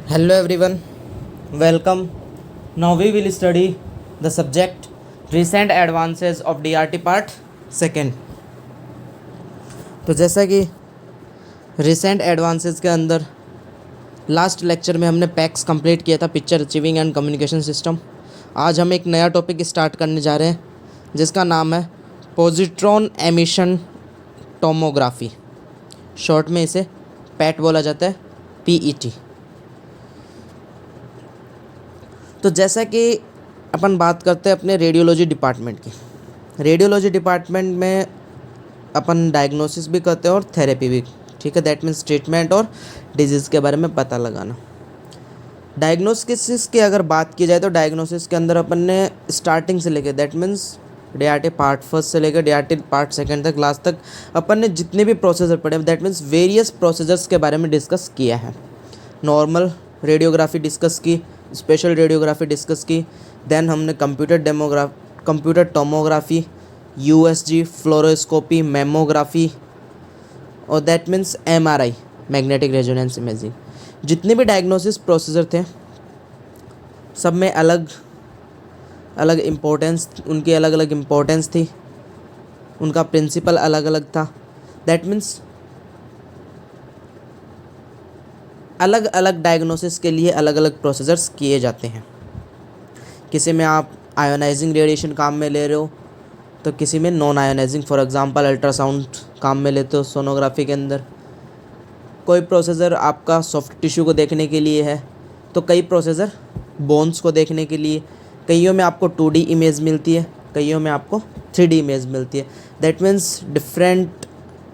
Hello everyone, welcome. Now we will study the subject recent advances of DRT part second. तो जैसा कि recent advances के अंदर last lecture में हमने पैक्स कंप्लीट किया था, picture achieving and communication system. आज हम एक नया टॉपिक स्टार्ट करने जा रहे हैं जिसका नाम है पॉजिट्रॉन एमिशन टोमोग्राफी। शॉर्ट में इसे पैट बोला जाता है, PET। तो जैसा कि अपन बात करते हैं अपने रेडियोलॉजी डिपार्टमेंट की। रेडियोलॉजी डिपार्टमेंट में अपन डायग्नोसिस भी करते हैं और थेरेपी भी, ठीक है। दैट मीन्स ट्रीटमेंट और डिजीज़ के बारे में पता लगाना। डायग्नोसिस की अगर बात की जाए तो डायग्नोसिस के अंदर अपन ने स्टार्टिंग से लेकर that means DRT part first से लेकर DRT पार्ट सेकंड तक लास्ट तक अपन ने जितने भी प्रोसीजर पढ़े, दैट मीन्स वेरियस प्रोसीजर्स के बारे में डिस्कस किया है। नॉर्मल रेडियोग्राफी डिस्कस की, स्पेशल रेडियोग्राफी डिस्कस की, देन हमने computer tomography, USG, fluoroscopy, mammography और that means MRI, magnetic resonance imaging. जितने भी डायग्नोसिस प्रोसीजर थे सब में अलग अलग इम्पोर्टेंस, उनकी अलग अलग इम्पोर्टेंस थी, उनका प्रिंसिपल अलग अलग था। दैट मीन्स अलग अलग डायग्नोसिस के लिए अलग अलग प्रोसीजर्स किए जाते हैं। किसी में आप आयोनाइजिंग रेडिएशन काम में ले रहे हो तो किसी में non ionising, for example ultrasound काम में लेते हो सोनोग्राफी के अंदर। कोई प्रोसीजर आपका सॉफ्ट टिश्यू को देखने के लिए है तो कई प्रोसीजर बोन्स को देखने के लिए। कईयों में आपको 2D इमेज मिलती है, कईयों में आपको 3D इमेज मिलती है। That means different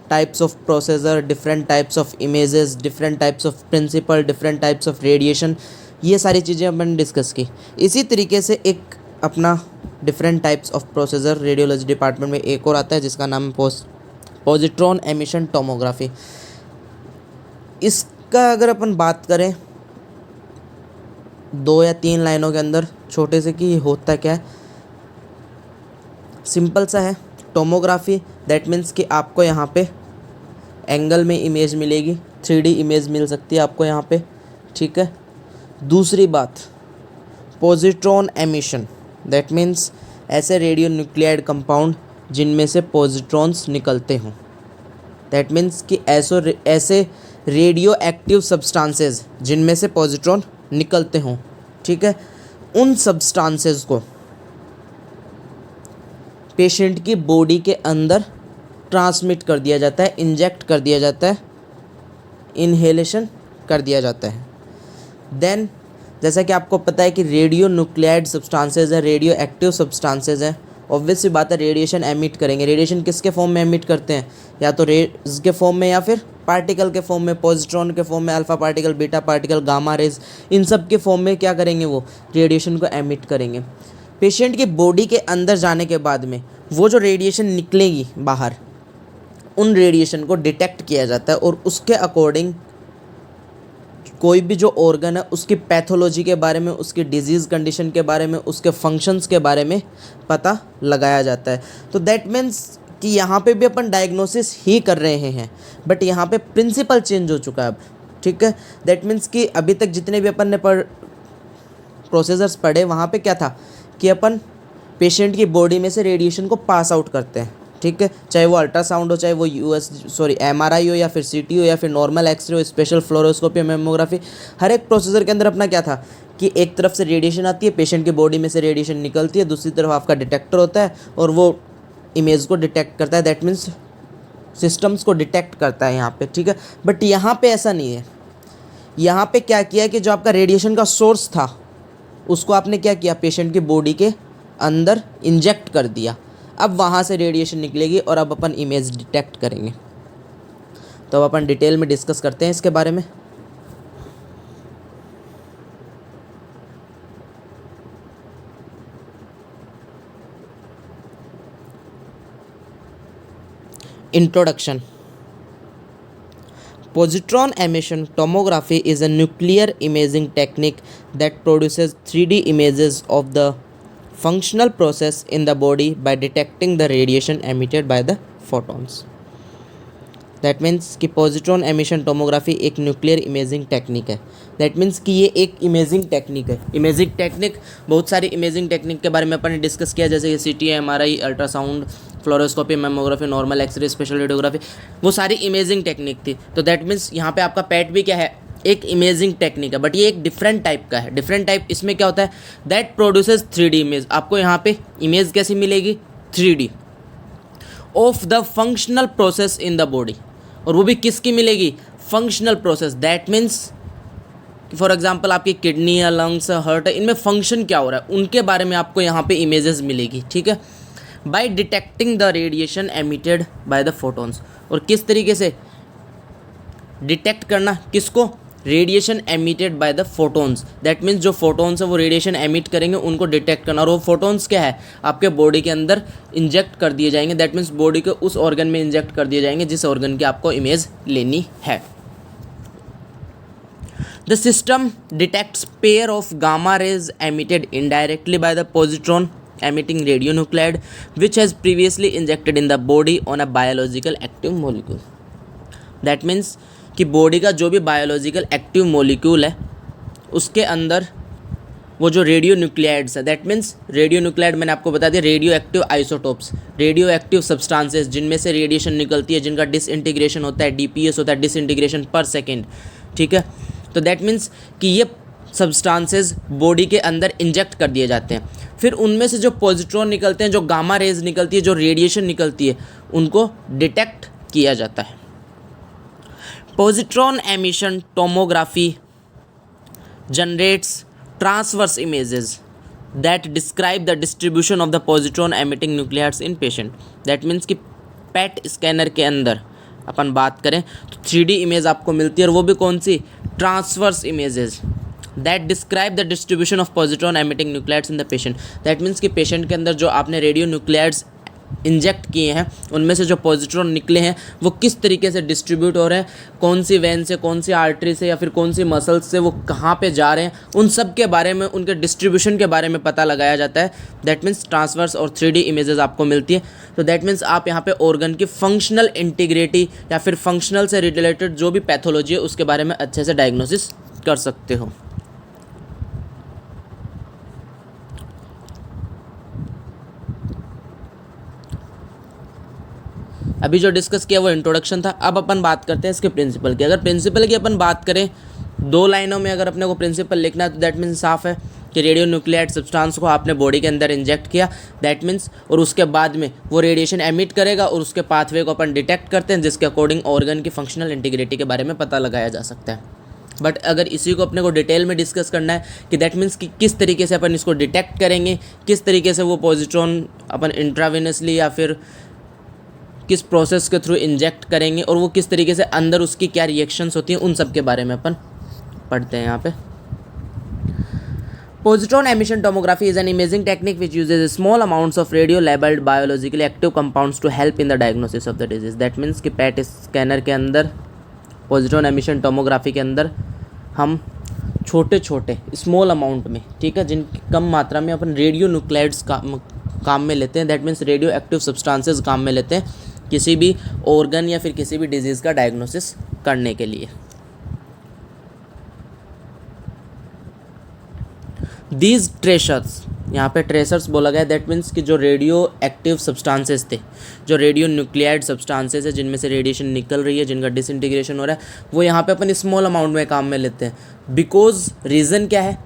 types of processor, different types of images, different types of principle, different types of radiation, ये सारी चीज़ें अपन डिस्कस की। इसी तरीके से एक अपना different types of processor radiology department में एक और आता है जिसका नाम है पॉजिट्रॉन एमिशन टोमोग्राफी। इसका अगर अपन बात करें 2 या 3 लाइनों के अंदर छोटे से कि होता क्या है, सिंपल सा है। टोमोग्राफी दैट मीन्स कि आपको यहाँ पे एंगल में इमेज मिलेगी, 3D इमेज मिल सकती है आपको यहाँ पे, ठीक है। दूसरी बात, पॉजिट्रॉन एमिशन दैट मीन्स ऐसे रेडियो न्यूक्लियाइड कंपाउंड जिनमें से पॉजिट्रॉन्स निकलते हों। दैट मीन्स कि ऐसे रेडियो एक्टिव सब्सटेंसेस जिनमें से पॉजिट्रॉन निकलते हों, ठीक है। उन सब्सटेंसेस को पेशेंट की बॉडी के अंदर ट्रांसमिट कर दिया जाता है, इंजेक्ट कर दिया जाता है, इनहेलेशन कर दिया जाता है। देन जैसा कि आपको पता है कि रेडियो न्यूक्लियाइड सब्सटेंसेस है, रेडियो एक्टिव सब्सटेंसेस है, ऑब्वियस सी बात है रेडिएशन एमिट करेंगे। रेडिएशन किसके फॉर्म में एमिट करते हैं, या तो रेज के फॉर्म में या फिर पार्टिकल के फॉर्म में, पॉजिट्रॉन के फॉर्म में, alpha particle, beta particle, gamma rays, इन सब के फॉर्म में क्या करेंगे, वो रेडिएशन को एमिट करेंगे। पेशेंट की बॉडी के अंदर जाने के बाद में वो जो रेडिएशन निकलेगी बाहर, उन रेडिएशन को डिटेक्ट किया जाता है और उसके अकॉर्डिंग कोई भी जो ऑर्गन है उसकी पैथोलॉजी के बारे में, उसकी डिजीज़ कंडीशन के बारे में, उसके फंक्शंस के बारे में पता लगाया जाता है। तो दैट मीन्स कि यहाँ पे भी अपन डायग्नोसिस ही कर रहे हैं, बट यहाँ पे प्रिंसिपल चेंज हो चुका है अब, ठीक है। दैट मीन्स कि अभी तक जितने भी अपन ने प्रोसीजर्स पढ़े वहाँ पे क्या था कि अपन पेशेंट की बॉडी में से रेडिएशन को पास आउट करते हैं, ठीक है। चाहे वो अल्ट्रासाउंड हो, चाहे वो MRI हो, या फिर CT हो, या फिर नॉर्मल एक्सरे हो, स्पेशल फ्लोरोस्कोपी, मेमोग्राफी, हर एक प्रोसीजर के अंदर अपना क्या था कि एक तरफ से रेडिएशन आती है, पेशेंट की बॉडी में से रेडिएशन निकलती है, दूसरी तरफ आपका डिटेक्टर होता है और वो इमेज को डिटेक्ट करता है। दैट मीन्स सिस्टम्स को डिटेक्ट करता है यहाँ पे, ठीक है। बट यहाँ पे ऐसा नहीं है। यहाँ पे क्या किया कि जो आपका रेडिएशन का सोर्स था उसको आपने क्या किया, पेशेंट की बॉडी के अंदर इंजेक्ट कर दिया। अब वहाँ से रेडिएशन निकलेगी और अब अपन इमेज डिटेक्ट करेंगे। तो अब अपन डिटेल में डिस्कस करते हैं इसके बारे में। Introduction. Positron emission tomography is a nuclear imaging technique that produces 3D images of the functional process in the body by detecting the radiation emitted by the photons. That means कि positron emission tomography एक nuclear imaging technique है। That means कि ये एक imaging technique है। Imaging technique, बहुत सारी imaging technique के बारे में अपन ने डिस्कस किया, जैसे CT, MRI, ultrasound, fluoroscopy, mammography, normal x-ray, special radiography, वो सारी इमेजिंग टेक्निक थी। तो दैट मीन्स यहाँ पे आपका पैट भी क्या है, एक इमेजिंग टेक्निक है, बट ये एक डिफरेंट टाइप का है। डिफरेंट टाइप इसमें क्या होता है, दैट प्रोड्यूसेस 3D इमेज। आपको यहाँ पे इमेज कैसी मिलेगी, 3D of the functional process in the body, और वो भी किसकी मिलेगी, functional process. That means for example आपकी किडनी या लंग्स, हार्ट है, इनमें फंक्शन क्या हो रहा है उनके बारे में आपको यहाँ पे इमेजेस मिलेगी, ठीक है। By detecting the radiation emitted by the photons, और किस तरीके से डिटेक्ट करना, किसको, radiation emitted by the photons. That means जो फोटोन्स है वो रेडिएशन एमिट करेंगे, उनको डिटेक्ट करना, और वो फोटोन्स क्या है, आपके बॉडी के अंदर इंजेक्ट कर दिए जाएंगे। दैट मीन्स बॉडी के उस ऑर्गन में इंजेक्ट कर दिए जाएंगे जिस ऑर्गन की आपको इमेज लेनी है। The system detects pair of gamma rays emitted indirectly by the positron emitting radionuclide which has previously injected in the body on a biological active molecule. That means कि body का जो भी biological active molecule है उसके अंदर वो जो radio nuclides है, दैट मीन्स रेडियो न्यूक्लियाइड मैंने आपको बता दिया, radio active isotopes, radio active substances जिनमें से रेडिएशन निकलती है, जिनका डिसइंटीग्रेशन होता है, DPS होता है, डिसइंटीग्रेशन पर सेकेंड, ठीक है। तो दैट मीन्स कि ये सब्सटेंसेस बॉडी के अंदर इंजेक्ट कर दिए जाते हैं, फिर उनमें से जो पॉजिट्रॉन निकलते हैं, जो गामा रेज निकलती है, जो रेडिएशन निकलती है, उनको डिटेक्ट किया जाता है। Positron emission tomography generates transverse images that describe the distribution of the positron emitting nuclides in patient. That means कि पैट स्कैनर के अंदर अपन बात करें तो 3D इमेज आपको मिलती है, और वो भी कौन सी, transverse images that describe the distribution of positron emitting nuclides in the patient. That means कि पेशेंट के अंदर जो आपने रेडियो न्यूक्लियाइड्स इंजेक्ट किए हैं उनमें से जो पॉजिट्रॉन निकले हैं वो किस तरीके से डिस्ट्रीब्यूट हो रहे हैं, कौन सी वेन से, कौन सी आर्टरी से, या फिर कौन सी मसल्स से वो कहाँ पे जा रहे हैं, उन सब के बारे में, उनके डिस्ट्रीब्यूशन के बारे में पता लगाया जाता है। दैट मीन्स ट्रांसवर्स और 3D इमेजेस आपको मिलती है। तो दैट मीन्स आप यहाँ पे ऑर्गन की फंक्शनल इंटीग्रिटी या फिर फंक्शनल से रिलेटेड जो भी पैथोलॉजी है उसके बारे में अच्छे से डायग्नोसिस कर सकते हो। अभी जो डिस्कस किया वो इंट्रोडक्शन था। अब अपन बात करते हैं इसके प्रिंसिपल की। अगर प्रिंसिपल की अपन बात करें 2 लाइनों में, अगर अपने को प्रिंसिपल लिखना है तो दैट मीन्स साफ है कि रेडियो न्यूक्लियाइड सब्सटेंस को आपने बॉडी के अंदर इंजेक्ट किया, दैट मीन्स, और उसके बाद में वो रेडिएशन एमिट करेगा और उसके पाथवे को अपन डिटेक्ट करते हैं, जिसके अकॉर्डिंग ऑर्गन की फंक्शनल इंटीग्रिटी के बारे में पता लगाया जा सकता है। बट अगर इसी को अपने को डिटेल में डिस्कस करना है कि दैट मीन्स कि किस तरीके से अपन इसको डिटेक्ट करेंगे, किस तरीके से वो पॉजिट्रॉन अपन इंट्रावेनसली या फिर किस प्रोसेस के थ्रू इंजेक्ट करेंगे, और वो किस तरीके से अंदर उसकी क्या रिएक्शंस होती हैं, उन सब के बारे में अपन पढ़ते हैं यहाँ पे। Positron emission tomography is an imaging technique which uses small amounts of radio-labeled biologically active compounds to help in the diagnosis of the disease. That means कि PET स्कैनर के अंदर, positron emission tomography के अंदर हम छोटे छोटे small amount में, ठीक है, जिनकी कम मात्रा में अपन रेडियो न्यूक्लाइड्स काम में लेते हैं। That means radio active substances काम में लेते हैं किसी भी ऑर्गन या फिर किसी भी डिजीज़ का डायग्नोसिस करने के लिए। दीज ट्रेसर्स, यहाँ पे ट्रेसर्स बोला गया, दैट मीन्स कि जो रेडियो एक्टिव सब्सटेंसेस थे, जो रेडियो न्यूक्लियाइड सब्सटेंसेस है जिनमें से रेडिएशन निकल रही है, जिनका डिसइंटीग्रेशन हो रहा है, वो यहाँ पे अपन स्मॉल अमाउंट में काम में लेते हैं। बिकॉज रीज़न क्या है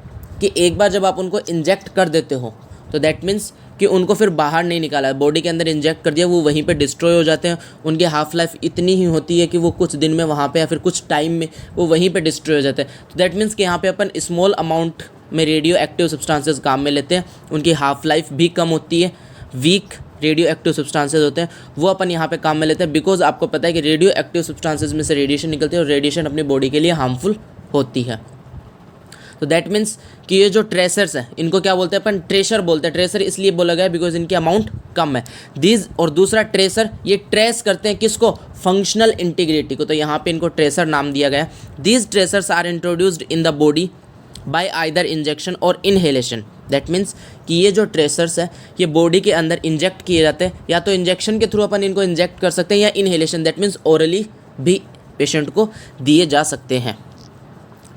कि एक बार जब आप उनको इंजेक्ट कर देते हो तो दैट मीन्स कि उनको फिर बाहर नहीं निकाला, बॉडी के अंदर इंजेक्ट कर दिया, वो वहीं पे डिस्ट्रॉय हो जाते हैं। उनकी हाफ लाइफ इतनी ही होती है कि वो कुछ दिन में वहाँ पे या फिर कुछ टाइम में वो वहीं पे डिस्ट्रॉय हो जाते हैं। तो दैट मीन्स कि यहाँ पे अपन स्मॉल अमाउंट में रेडियो एक्टिव सब्सटेंसेस काम में लेते हैं, उनकी हाफ लाइफ भी कम होती है, वीक रेडियो एक्टिव सब्सटेंसेस होते हैं वो अपन यहाँ पे काम में लेते हैं। बिकॉज आपको पता है कि रेडियो एक्टिव सब्सटेंसेस में से रेडिएशन निकलती है और रेडिएशन अपनी बॉडी के लिए हार्मफुल होती है। तो दैट मीन्स कि ये जो ट्रेसर्स हैं इनको क्या बोलते हैं अपन, ट्रेसर बोलते हैं। ट्रेसर इसलिए बोला गया बिकॉज इनकी अमाउंट कम है। दीज, और दूसरा ट्रेसर, ये ट्रेस करते हैं किसको, फंक्शनल इंटीग्रिटी को, तो यहाँ पे इनको ट्रेसर नाम दिया गया। These tracers are introduced in the body by either injection और इनहेलेशन। दैट मीन्स कि ये जो ट्रेसर्स है ये बॉडी के अंदर इंजेक्ट किए जाते हैं, या तो इंजेक्शन के थ्रू अपन इनको इंजेक्ट कर सकते हैं या इनहेलेशन, दैट मीन्स ओरली भी पेशेंट को दिए जा सकते हैं।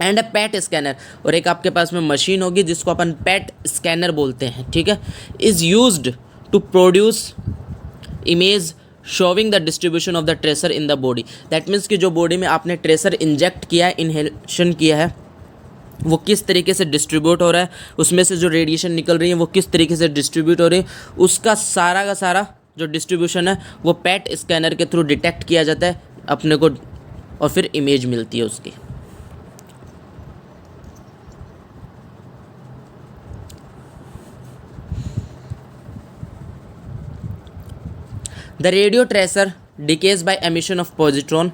एंड अ पैट स्कैनर, और एक आपके पास में मशीन होगी जिसको अपन पैट स्कैनर बोलते हैं, ठीक है, is used to produce image showing the distribution of the tracer in the body. That means कि जो बॉडी में आपने ट्रेसर इंजेक्ट किया है, इनहेलेशन किया है, वो किस तरीके से डिस्ट्रीब्यूट हो रहा है, उसमें से जो रेडिएशन निकल रही है वो किस तरीके से डिस्ट्रीब्यूट हो रही है, उसका सारा का सारा जो डिस्ट्रीब्यूशन है वो पैट स्कैनर के थ्रू डिटेक्ट किया जाता है अपने को, और फिर इमेज मिलती है उसकी। The radio tracer decays by emission of positron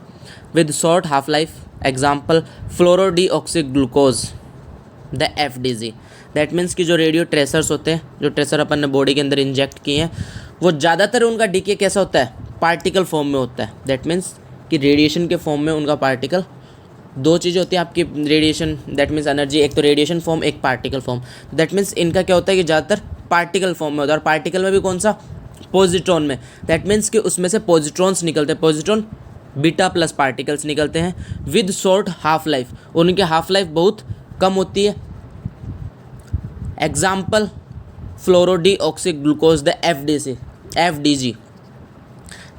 with short half-life. Example, fluorodeoxyglucose, the FDG. That means कि जो रेडियो ट्रेसर्स होते हैं, जो ट्रेसर अपन ने बॉडी के अंदर इंजेक्ट किए हैं, वो ज़्यादातर उनका डीके कैसा होता है, पार्टिकल फॉर्म में होता है। दैट मीन्स कि रेडिएशन के फॉर्म में उनका पार्टिकल, दो चीज़ें होती हैं आपकी रेडिएशन, दैट मीन्स एनर्जी, एक तो रेडिएशन फॉर्म, एक पार्टिकल फॉर्म। दैट मीन्स इनका क्या होता है कि ज़्यादातर पार्टिकल फॉर्म में होता है, और पार्टिकल में भी कौन सा, पॉजिट्रॉन में। दैट मीन्स कि उसमें से पॉजिट्रॉन्स निकलते हैं, पॉजिट्रॉन बीटा प्लस पार्टिकल्स निकलते हैं विद शॉर्ट हाफ लाइफ, उनकी हाफ लाइफ बहुत कम होती है। Example, fluorodeoxyglucose the FDG।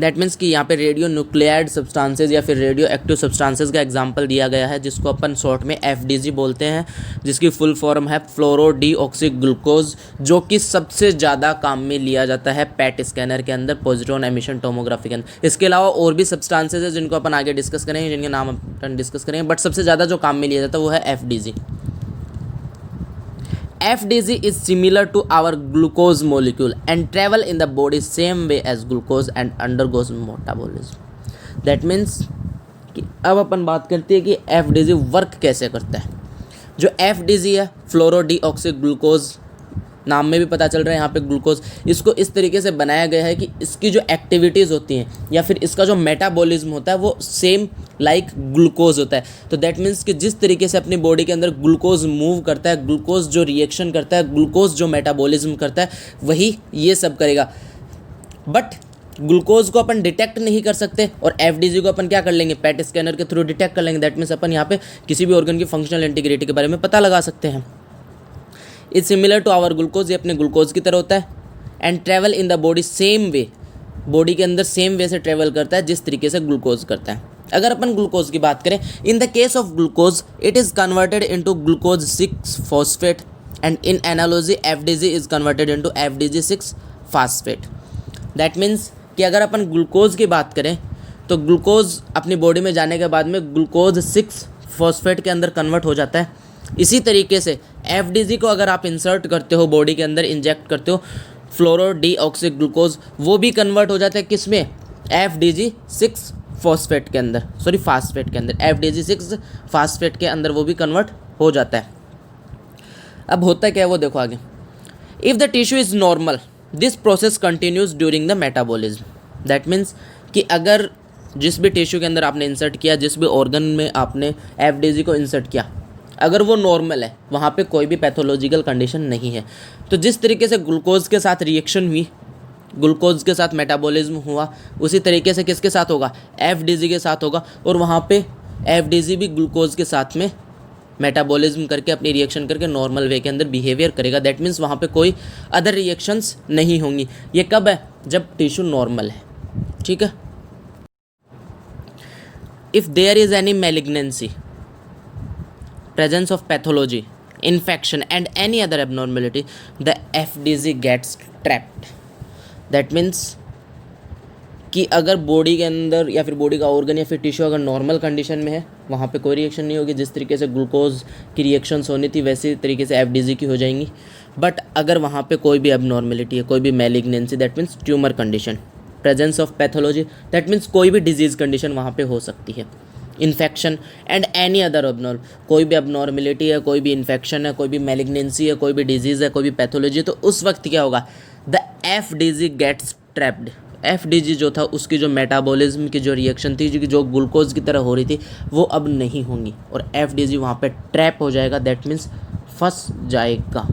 That means कि यहाँ पे रेडियो न्यूक्लियाइड सब्सटेंसेज या फिर रेडियो एक्टिव सब्सटेंसेज का एग्जांपल दिया गया है, जिसको अपन शॉर्ट में FDG बोलते हैं, जिसकी फुल फॉर्म है फ्लोरोडीऑक्सीग्लूकोज, जो कि सबसे ज़्यादा काम में लिया जाता है पैट स्कैनर के अंदर, पॉजिट्रॉन एमिशन टोमोग्राफी के अंदर। इसके अलावा और भी सब्सटेंसेज है जिनको अपन आगे डिस्कस करेंगे, जिनके नाम अपन डिस्कस करेंगे, बट सबसे ज़्यादा जो काम में लिया जाता है वो है FDG। FDG is similar to our glucose molecule and travel in the body same way as glucose and undergoes metabolism. That means कि अब अपन बात करते हैं कि FDG वर्क कैसे करता है। जो FDG है, फ्लोरोडीऑक्सीग्लूकोज, नाम में भी पता चल रहा है यहाँ पे ग्लूकोज, इसको इस तरीके से बनाया गया है कि इसकी जो एक्टिविटीज़ होती हैं या फिर इसका जो मेटाबॉलिज्म होता है वो सेम लाइक ग्लूकोज होता है। तो दैट मीन्स कि जिस तरीके से अपनी बॉडी के अंदर ग्लूकोज मूव करता है, ग्लूकोज जो रिएक्शन करता है, ग्लूकोज जो मेटाबॉलिज्म करता है, वही ये सब करेगा। बट ग्लूकोज को अपन डिटेक्ट नहीं कर सकते, और FDG को अपन क्या कर लेंगे, पैट स्कैनर के थ्रू डिटेक्ट कर लेंगे। दैट मीन्स अपन यहाँ पे किसी भी ऑर्गन की फंक्शनल इंटीग्रिटी के बारे में पता लगा सकते हैं। Is similar to our glucose, ये अपने ग्लूकोज की तरह होता है। And travel in the body same way, body के अंदर सेम वे से ट्रैवल करता है जिस तरीके से ग्लूकोज करता है। अगर अपन ग्लूकोज की बात करें, in the case of glucose it is converted into glucose 6 phosphate, and in analogy FDG is converted into FDG 6 phosphate. That means कि अगर अपन ग्लूकोज की बात करें तो ग्लूकोज अपनी बॉडी में जाने के बाद में ग्लूकोज 6 फॉस्फेट के अंदर कन्वर्ट हो जाता है। इसी तरीके से FDG को अगर आप इंसर्ट करते हो, बॉडी के अंदर इंजेक्ट करते हो, फ्लोरोडीऑक्सीग्लूकोज, वो भी कन्वर्ट हो जाता है किस में, FDG 6 फॉस्फेट के अंदर, सॉरी फास्फेट के अंदर, FDG 6 फास्फेट के अंदर वो भी कन्वर्ट हो जाता है। अब होता क्या है वो देखो आगे। If the tissue is normal this process continues during the metabolism. That means कि अगर जिस भी टिश्यू के अंदर आपने इंसर्ट किया, जिस भी ऑर्गन में आपने FDG को इंसर्ट किया, अगर वो नॉर्मल है, वहाँ पे कोई भी पैथोलॉजिकल कंडीशन नहीं है, तो जिस तरीके से ग्लूकोज के साथ रिएक्शन हुई, ग्लूकोज के साथ मेटाबॉलिज्म हुआ, उसी तरीके से किसके साथ होगा, FDG के साथ होगा। और वहाँ पे FDG भी ग्लूकोज के साथ में मेटाबॉलिज्म करके अपनी रिएक्शन करके नॉर्मल वे के अंदर बिहेवियर करेगा। दैट मीन्स वहाँ पे कोई अदर रिएक्शंस नहीं होंगी। ये कब है, जब टिश्यू नॉर्मल है, ठीक है। If there is any malignancy, presence of pathology, infection and any other abnormality, the FDG gets trapped. That means कि अगर बॉडी के अंदर या फिर बॉडी का ऑर्गन या फिर टिश्यू अगर नॉर्मल कंडीशन में है, वहाँ पे कोई रिएक्शन नहीं होगी। जिस तरीके से ग्लूकोज की रिएक्शंस होनी थी वैसे तरीके से FDG की हो जाएंगी। बट अगर वहाँ पे कोई भी एबनॉर्मेलिटी है, कोई भी malignancy, that means tumour condition, presence of pathology, that means कोई भी डिजीज़ कंडीशन वहाँ पे हो सकती है। Infection and any other abnormal, कोई भी अबनॉर्मेलिटी है, कोई भी इन्फेक्शन है, कोई भी मैलिग्नेंसी है, कोई भी डिजीज़ है, कोई भी पैथोलॉजी, तो उस वक्त क्या होगा, the FDG gets trapped. FDG जो था उसकी जो मेटाबॉलिज्म की जो रिएक्शन थी, जो ग्लूकोज की तरह हो रही थी, वो अब नहीं होंगी और FDG वहाँ पे ट्रैप हो जाएगा। दैट मीन्स फंस जाएगा।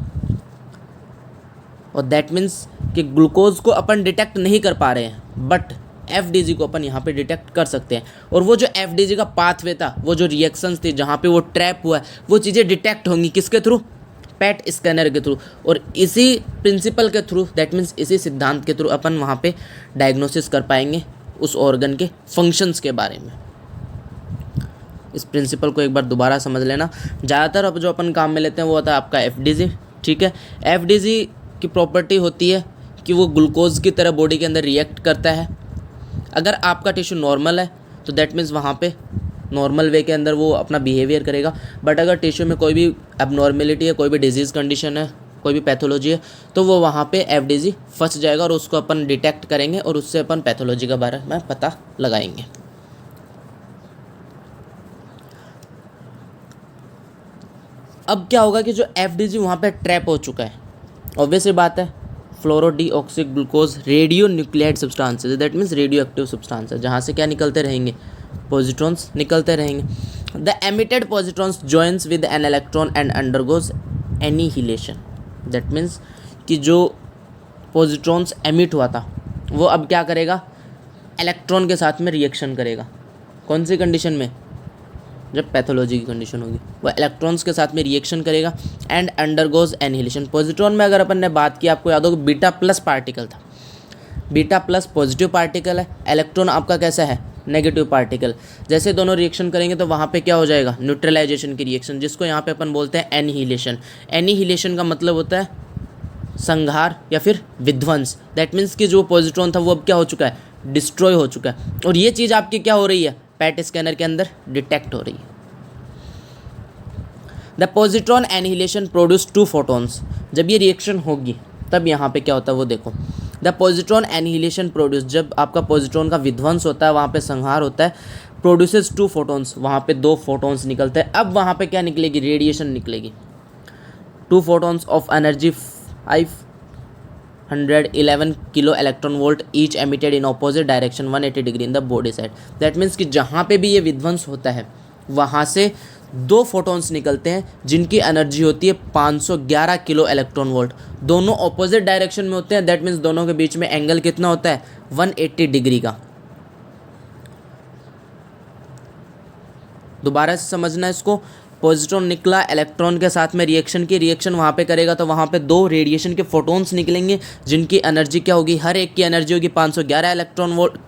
और दैट मीन्स कि ग्लूकोज को अपन डिटेक्ट नहीं कर पा रहे हैं, बट FDG को अपन यहाँ पे डिटेक्ट कर सकते हैं। और वो जो FDG का पाथवे था, वो जो रिएक्शंस थी जहाँ पे वो ट्रैप हुआ है, वो चीज़ें डिटेक्ट होंगी किसके थ्रू? पैट स्कैनर के थ्रू। और इसी प्रिंसिपल के थ्रू, दैट मीन्स इसी सिद्धांत के थ्रू अपन वहाँ पे डायग्नोसिस कर पाएंगे उस ऑर्गन के फंक्शंस के बारे में। इस प्रिंसिपल को एक बार दोबारा समझ लेना। ज़्यादातर अब जो अपन काम में लेते हैं वो होता है आपका FDG, ठीक है। FDG की प्रॉपर्टी होती है कि वो ग्लूकोज की तरह बॉडी के अंदर रिएक्ट करता है। अगर आपका टिश्यू नॉर्मल है तो दैट मीन्स वहाँ पे नॉर्मल वे के अंदर वो अपना बिहेवियर करेगा। बट अगर टिश्यू में कोई भी एबनॉर्मेलिटी है, कोई भी डिजीज़ कंडीशन है, कोई भी पैथोलॉजी है, तो वो वहाँ पे FDG फंस जाएगा और उसको अपन डिटेक्ट करेंगे और उससे अपन पैथोलॉजी के बारे में पता लगाएंगे। अब क्या होगा कि जो FDG वहाँ पे ट्रैप हो चुका है, ऑब्वियस बात है, fluoro deoxy glucose radio nuclide substances, that means radio active substances, जहाँ से क्या निकलते रहेंगे? पॉजिट्रॉन्स निकलते रहेंगे। The emitted positrons joins with an electron and undergoes annihilation, that means कि जो पॉजिट्रॉन्स एमिट हुआ था वो अब क्या करेगा? इलेक्ट्रॉन के साथ में रिएक्शन करेगा। कौन सी कंडीशन में? जब पैथोलॉजी की कंडीशन होगी, वो इलेक्ट्रॉन्स के साथ में रिएक्शन करेगा एंड अंडरगोज एनिहिलेशन। पॉजिट्रॉन में अगर अपन ने बात की, आपको याद होगा बीटा प्लस पार्टिकल था, बीटा प्लस पॉजिटिव पार्टिकल है, इलेक्ट्रॉन आपका कैसा है? Negative particle. जैसे दोनों रिएक्शन करेंगे तो वहाँ पे क्या हो जाएगा? न्यूट्रलाइजेशन की रिएक्शन, जिसको यहाँ पे अपन बोलते हैं एनिहिलेशन। एनिहिलेशन का मतलब होता है संहार या फिर विध्वंस। दैट मीन्स कि जो पॉजिट्रॉन था वो अब क्या हो चुका है? डिस्ट्रॉय हो चुका है। और ये चीज़ आपकी क्या हो रही है? पैट स्कैनर के अंदर डिटेक्ट हो रही है। The positron annihilation produce 2 photons. जब ये रिएक्शन होगी तब यहाँ पे क्या होता है वो देखो। द पॉजिट्रॉन एनिहिलेशन प्रोड्यूस, जब आपका पॉजिट्रॉन का विध्वंस होता है, वहाँ पे संहार होता है, प्रोड्यूसेस 2 फोटॉन्स, वहाँ पे 2 फोटॉन्स निकलते हैं। अब वहाँ पे क्या निकलेगी? रेडिएशन निकलेगी। 2 photons of energy 511 kilo electron volt each emitted in opposite direction 180 degree in the body side. That means कि जहाँ पे भी ये विध्वंस होता है वहाँ से 2 फोटॉन्स निकलते हैं जिनकी एनर्जी होती है 511 किलो इलेक्ट्रॉन वोल्ट। दोनों ऑपोजिट डायरेक्शन में होते हैं, दैट मीन्स दोनों के बीच में एंगल कितना होता है? 180 डिग्री का। दोबारा से समझना इसको। पॉजिट्रॉन निकला, इलेक्ट्रॉन के साथ में रिएक्शन की, रिएक्शन वहाँ पे करेगा तो वहाँ पे 2 रेडिएशन के फोटॉन्स निकलेंगे जिनकी एनर्जी क्या होगी? हर एक की एनर्जी होगी 511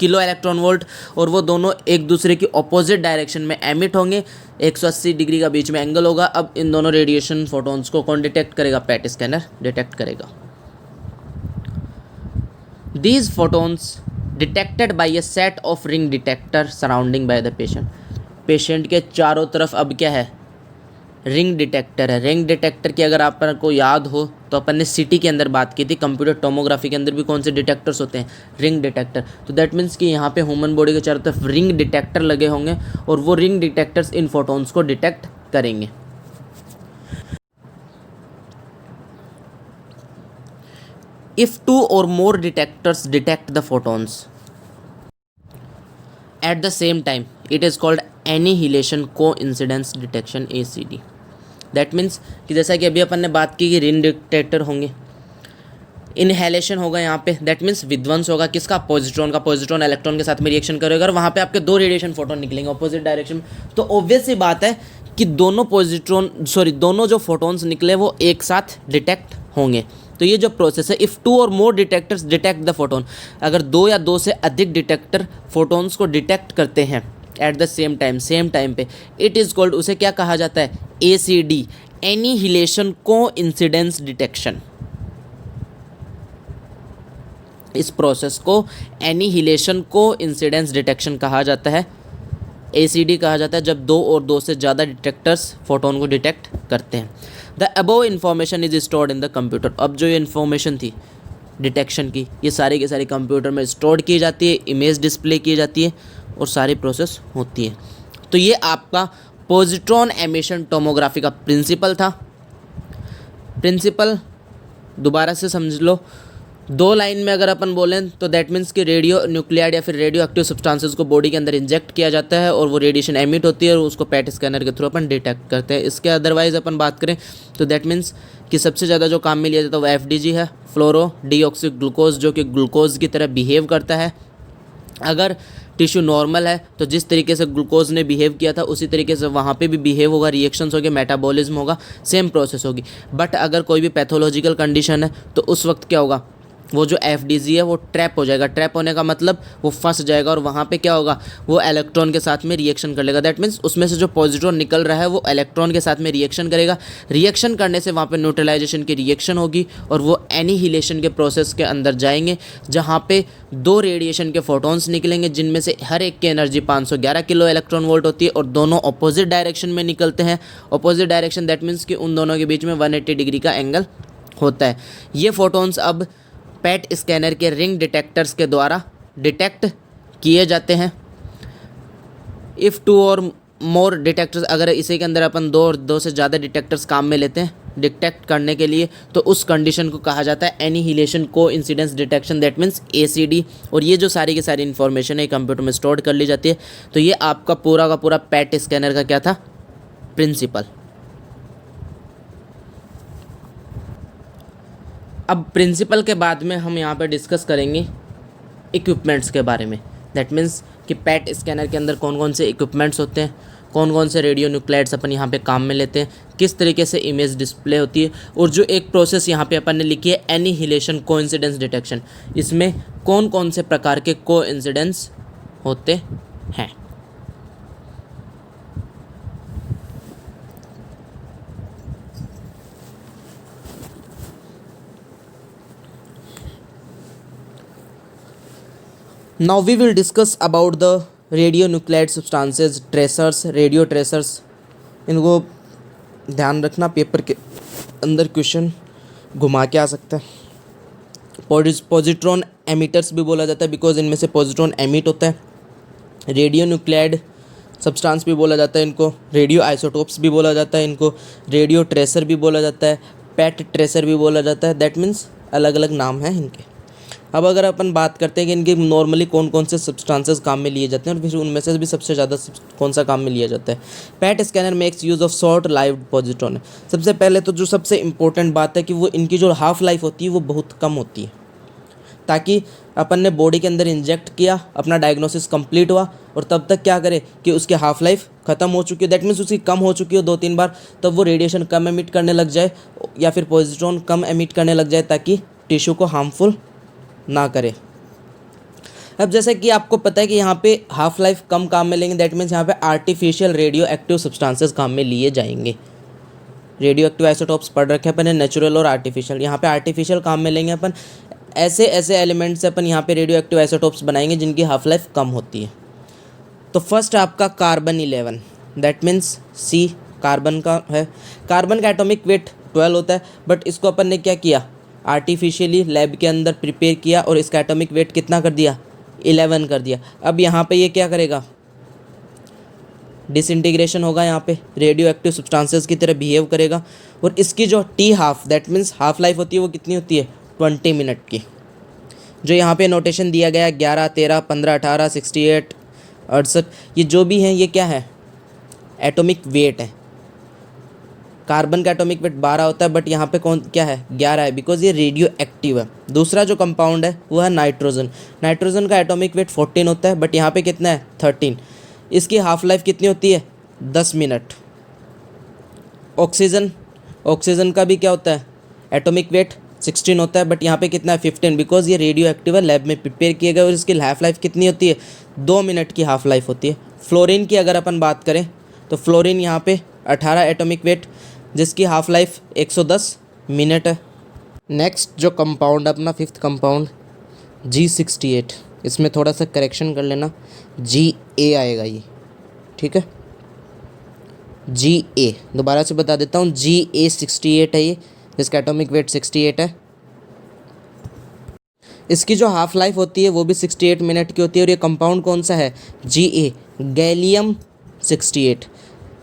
किलो इलेक्ट्रॉन वोल्ट। और वो दोनों एक दूसरे की ऑपोजिट डायरेक्शन में एमिट होंगे, 180 डिग्री का बीच में एंगल होगा। अब इन दोनों रेडिएशन फोटॉन्स को कौन डिटेक्ट करेगा? पैट स्कैनर डिटेक्ट करेगा। These photons detected by A set of ring detector surrounding by the patient. Patient के चारों तरफ अब क्या है? रिंग डिटेक्टर है। रिंग डिटेक्टर की अगर आप को याद हो तो अपन ने सिटी के अंदर बात की थी, कंप्यूटर टोमोग्राफी के अंदर भी कौन से डिटेक्टर्स होते हैं? Ring detector. तो दैट मीन्स कि यहाँ पे ह्यूमन बॉडी के चारों तरफ रिंग डिटेक्टर लगे होंगे और वो रिंग डिटेक्टर्स इन फोटॉन्स को डिटेक्ट करेंगे। If 2 or more detectors detect the photons at the same time, it is called annihilation coincidence detection, ACD। That means कि जैसा कि अभी अपन ने बात की कि रिंग डिटेक्टर होंगे, इनहेलेशन होगा यहाँ पे, दैट मीन्स विध्वंस होगा किसका? पॉजिट्रॉन का। पॉजिट्रॉन इलेक्ट्रॉन के साथ में रिएक्शन करेगा और वहाँ पे आपके 2 रेडिएशन फोटोन निकलेंगे ऑपोजिट डायरेक्शन में। तो ऑब्वियस सी बात है कि दोनों जो फोटोन्स निकले वो एक साथ डिटेक्ट होंगे। तो ये जो प्रोसेस है, if 2 or more detectors detect the photon, अगर 2 या 2 से अधिक डिटेक्टर फोटोन्स को डिटेक्ट करते हैं एट द सेम टाइम पे, इट इज़ कॉल्ड, उसे क्या कहा जाता है? ACD, annihilation coincidence detection. इस प्रोसेस को एनिहिलेशन कोइंसिडेंस डिटेक्शन कहा जाता है, ACD कहा जाता है, जब 2 और 2 से ज़्यादा डिटेक्टर्स फोटोन को डिटेक्ट करते हैं। The above information is stored in the computer. अब जो ये इन्फॉर्मेशन थी डिटेक्शन की, ये सारी की सारी कंप्यूटर में स्टोर की जाती है, इमेज डिस्प्ले की जाती है और सारी प्रोसेस होती है। तो ये आपका पॉजिट्रॉन एमिशन टोमोग्राफी का प्रिंसिपल था। प्रिंसिपल दोबारा से समझ लो। 2 लाइन में अगर अपन बोलें तो दैट मीन्स कि रेडियो न्यूक्लियाइड या फिर रेडियो एक्टिव सब्सटेंसेस को बॉडी के अंदर इंजेक्ट किया जाता है और वो रेडिएशन एमिट होती है और उसको पैट स्कैनर के थ्रू अपन डिटेक्ट करते हैं। इसके अदरवाइज़ अपन बात करें तो दैट मीन्स कि सबसे ज़्यादा जो काम में लिया जाता है वो FDG है, फ्लोरो डीऑक्सी ग्लूकोज, जो कि ग्लूकोज की तरह बिहेव करता है। अगर टिश्यू नॉर्मल है तो जिस तरीके से ग्लूकोज ने बिहेव किया था उसी तरीके से वहाँ पे भी बिहेव होगा, रिएक्शंस होंगे, मेटाबॉलिज्म होगा, सेम प्रोसेस होगी। बट अगर कोई भी पैथोलॉजिकल कंडीशन है तो उस वक्त क्या होगा, वो जो एफडीजी है वो ट्रैप हो जाएगा। ट्रैप होने का मतलब वो फंस जाएगा और वहाँ पे क्या होगा, वो इलेक्ट्रॉन के साथ में रिएक्शन कर लेगा। दैट मीन्स उसमें से जो पॉजिट्रॉन निकल रहा है वो इलेक्ट्रॉन के साथ में रिएक्शन करेगा। रिएक्शन करने से वहाँ पे न्यूट्रलाइजेशन की रिएक्शन होगी और वो एनिहिलेशन के प्रोसेस के अंदर जाएंगे, जहाँ पे 2 रेडिएशन के फोटॉन्स निकलेंगे, जिनमें से हर एक की एनर्जी 511 किलो इलेक्ट्रॉन वोल्ट होती है और दोनों अपोजिट डायरेक्शन में निकलते हैं। अपोजिट डायरेक्शन दैट मीन्स कि उन दोनों के बीच में 180 डिग्री का एंगल होता है। ये फोटॉन्स अब पैट स्कैनर के रिंग डिटेक्टर्स के द्वारा डिटेक्ट किए जाते हैं। इफ़ 2 और मोर डिटेक्टर्स, अगर इसी के अंदर अपन 2 और 2 से ज़्यादा डिटेक्टर्स काम में लेते हैं डिटेक्ट करने के लिए, तो उस कंडीशन को कहा जाता है annihilation coincidence detection, that means ACD। और ये जो सारी की सारी इन्फॉर्मेशन है कंप्यूटर में स्टोर कर ली जाती है। तो ये आपका पूरा का पूरा पैट स्कैनर का क्या था, प्रिंसिपल। अब प्रिंसिपल के बाद में हम यहाँ पे डिस्कस करेंगे इक्विपमेंट्स के बारे में। दैट मीन्स कि पैट स्कैनर के अंदर कौन कौन से इक्विपमेंट्स होते हैं, कौन कौन से रेडियो न्यूक्लाइड्स अपन यहाँ पे काम में लेते हैं, किस तरीके से इमेज डिस्प्ले होती है, और जो एक प्रोसेस यहाँ पे अपन ने लिखी है एनिहिलेशन कोइंसिडेंस डिटेक्शन, इसमें कौन कौन से प्रकार के कोइंसिडेंस होते हैं। Now we will discuss about the radionuclide substances, tracers, radio tracers। इनको ध्यान रखना, पेपर के अंदर क्वेश्चन घुमा के आ सकता है। पॉजिट्रॉन एमिटर्स भी बोला जाता है बिकॉज इनमें से पॉजिट्रॉन एमिट होता है। रेडियोन्यूक्लाइड सब्सटेंस भी बोला जाता है इनको, रेडियो आइसोटोप्स भी बोला जाता है इनको, रेडियो ट्रेसर भी बोला जाता है, पैट ट्रेसर भी बोला जाता है। दैट मीन्स अलग अलग नाम हैं इनके। अब अगर अपन बात करते हैं कि इनके नॉर्मली कौन कौन से सब्सटेंसेस काम में लिए जाते हैं और फिर उनमें से भी सबसे ज़्यादा कौन सा काम में लिया जाता है। PAT scanner makes use of short lived positron है। सबसे पहले तो जो सबसे इंपॉर्टेंट बात है कि वो इनकी जो हाफ लाइफ होती है वो बहुत कम होती है, ताकि अपन ने बॉडी के अंदर इंजेक्ट किया, अपना डायग्नोसिस कंप्लीट हुआ और तब तक क्या करे कि उसकी हाफ लाइफ ख़त्म हो चुकी हो, दैट मीन्स उसकी कम हो चुकी हो 2-3 बार, तब वो रेडिएशन कम एमिट करने लग जाए या फिर पॉजिट्रॉन कम एमिट करने लग जाए ताकि टिश्यू को हार्मफुल ना करे। अब जैसे कि आपको पता है कि यहाँ पे हाफ लाइफ कम काम में लेंगे, दैट मीन्स यहाँ पे आर्टिफिशियल रेडियो एक्टिव सब्सटेंसेस काम में लिए जाएंगे। रेडियो एक्टिव आइसोटोप्स पढ़ रखे अपन ने, नेचुरल और आर्टिफिशियल। यहाँ पे आर्टिफिशियल काम में लेंगे अपन, ऐसे ऐसे एलिमेंट्स से अपन यहाँ पे रेडियो एक्टिव आइसोटोप्स बनाएंगे जिनकी हाफ लाइफ कम होती है। तो फर्स्ट आपका carbon 11, that means C carbon का है। कार्बन का एटॉमिक वेट 12 होता है, बट इसको अपन ने क्या किया, आर्टिफिशियली लैब के अंदर प्रिपेयर किया और इसका एटॉमिक वेट कितना कर दिया, 11 कर दिया। अब यहाँ पे ये क्या करेगा, डिसइंटीग्रेशन होगा, यहाँ पे रेडियो एक्टिव सब्सटेंसेस की तरह बिहेव करेगा और इसकी जो T half, that means half life होती है, वो कितनी होती है, 20 मिनट की। जो यहाँ पे नोटेशन दिया गया 11, 13, 15, 18, 68, 68, ये जो भी हैं ये क्या है, एटॉमिक वेट है। कार्बन का एटॉमिक वेट 12 होता है, बट यहाँ पे कौन क्या है, 11 है, बिकॉज ये रेडियो एक्टिव है। दूसरा जो कंपाउंड है वो है नाइट्रोजन। नाइट्रोजन का एटॉमिक वेट 14 होता है, बट यहाँ पे कितना है, 13। इसकी हाफ लाइफ कितनी होती है, 10 मिनट। ऑक्सीजन, ऑक्सीजन का भी क्या होता है, एटॉमिक वेट 16 होता है, बट यहाँ पे कितना है, 15, बिकॉज ये रेडियो एक्टिव है, लैब में प्रिपेयर किए गए और इसकी हाफ लाइफ कितनी होती है, 2 मिनट की हाफ लाइफ होती है। फ्लोरीन की अगर अपन बात करें तो फ्लोरीन यहाँ पे 18 एटॉमिक वेट, जिसकी हाफ लाइफ 110 मिनट है। नेक्स्ट जो कंपाउंड अपना 5th कंपाउंड G68, इसमें थोड़ा सा करेक्शन कर लेना, Ga आएगा ये, ठीक है, Ga दोबारा से बता देता हूँ, Ga68 है ये, जिसका एटॉमिक वेट 68 है। इसकी जो हाफ लाइफ होती है वो भी 68 मिनट की होती है और ये कंपाउंड कौन सा है, Ga, गैलियम 68।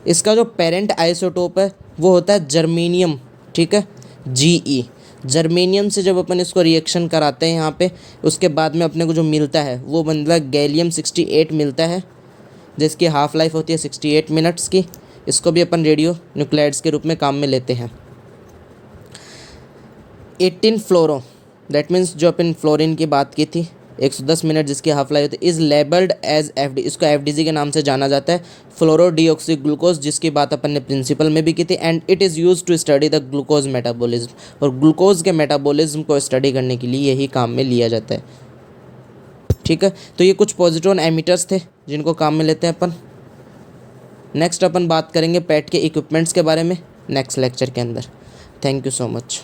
इसका जो पेरेंट आइसोटोप है वो होता है जर्मेनियम, ठीक है, Ge। जर्मेनियम से जब अपन इसको रिएक्शन कराते हैं यहाँ पे, उसके बाद में अपने को जो मिलता है वो मतलब गैलियम 68 मिलता है, जिसकी हाफ लाइफ होती है 68 मिनट्स की। इसको भी अपन रेडियो न्यूक्लाइड्स के रूप में काम में लेते हैं। 18 फ्लोरो, दैट मीन्स जो अपन फ्लोरीन की बात की थी, 110 मिनट जिसकी हाफ लाइफ होती है, इज़ लेबल्ड एज FD, इसको FDG के नाम से जाना जाता है, फ्लोरोडीऑक्सी ग्लूकोज, जिसकी बात अपन ने प्रिंसिपल में भी की थी। And it is use to study the glucose metabolism, और ग्लूकोज के मेटाबॉलिज्म को स्टडी करने के लिए यही काम में लिया जाता है। ठीक है, तो ये कुछ पॉजिट्रॉन एमिटर्स थे जिनको काम में लेते हैं अपन। नेक्स्ट अपन बात करेंगे पेट के इक्विपमेंट्स के बारे में नेक्स्ट लेक्चर के अंदर। Thank you so much.